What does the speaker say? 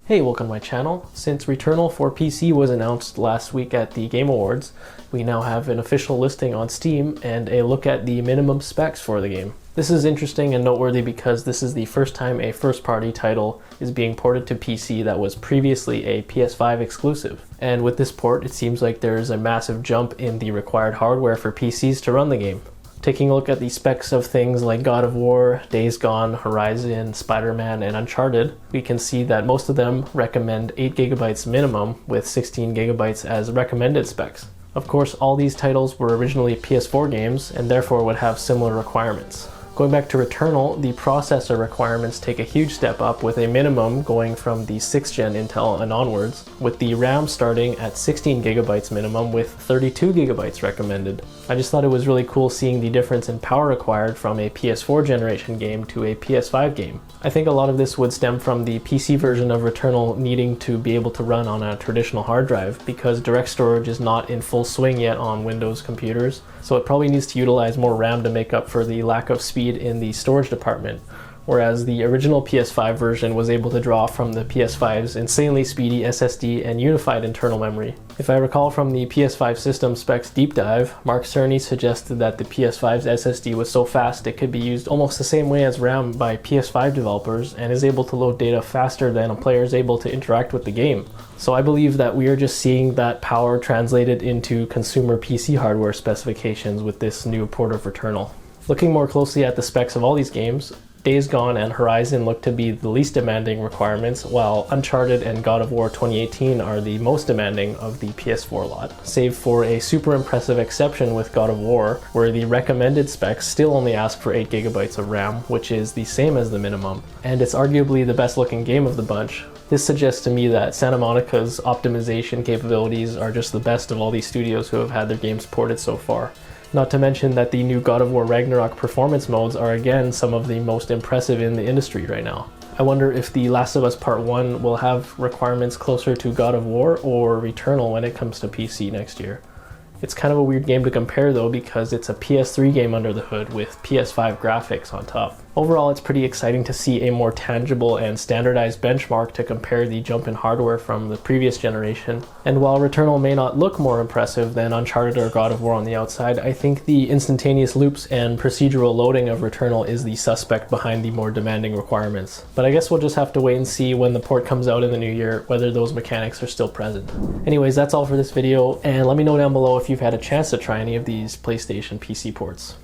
Hey, welcome to my channel. Since Returnal for PC was announced last week at the Game Awards, we now have an official listing on Steam and a look at the minimum specs for the game. This is interesting and noteworthy because this is the first time a first-party title is being ported to PC that was previously a PS5 exclusive. And with this port, it seems like there is a massive jump in the required hardware for PCs to run the game. Taking a look at the specs of things like God of War, Days Gone, Horizon, Spider-Man, and Uncharted, we can see that most of them recommend 8GB minimum with 16GB as recommended specs. Of course, all these titles were originally PS4 games and therefore would have similar requirements. Going back to Returnal, the processor requirements take a huge step up with a minimum going from the 6th gen Intel and onwards, with the RAM starting at 16GB minimum with 32GB recommended. I just thought it was really cool seeing the difference in power required from a PS4 generation game to a PS5 game. I think a lot of this would stem from the PC version of Returnal needing to be able to run on a traditional hard drive because direct storage is not in full swing yet on Windows computers, so it probably needs to utilize more RAM to make up for the lack of speed in the storage department, whereas the original PS5 version was able to draw from the PS5's insanely speedy SSD and unified internal memory. If I recall from the PS5 system specs deep dive, Mark Cerny suggested that the PS5's SSD was so fast it could be used almost the same way as RAM by PS5 developers and is able to load data faster than a player is able to interact with the game. So I believe that we are just seeing that power translated into consumer PC hardware specifications with this new port of Returnal. Looking more closely at the specs of all these games, Days Gone and Horizon look to be the least demanding requirements, while Uncharted and God of War 2018 are the most demanding of the PS4 lot, save for a super impressive exception with God of War, where the recommended specs still only ask for 8GB of RAM, which is the same as the minimum, and it's arguably the best looking game of the bunch. This suggests to me that Santa Monica's optimization capabilities are just the best of all these studios who have had their games ported so far. Not to mention that the new God of War Ragnarok performance modes are again some of the most impressive in the industry right now. I wonder if The Last of Us Part 1 will have requirements closer to God of War or Returnal when it comes to PC next year. It's kind of a weird game to compare though because it's a PS3 game under the hood with PS5 graphics on top. Overall, it's pretty exciting to see a more tangible and standardized benchmark to compare the jump in hardware from the previous generation. And while Returnal may not look more impressive than Uncharted or God of War on the outside, I think the instantaneous loops and procedural loading of Returnal is the suspect behind the more demanding requirements. But I guess we'll just have to wait and see when the port comes out in the new year whether those mechanics are still present. Anyways, that's all for this video, and let me know down below if you've had a chance to try any of these PlayStation PC ports.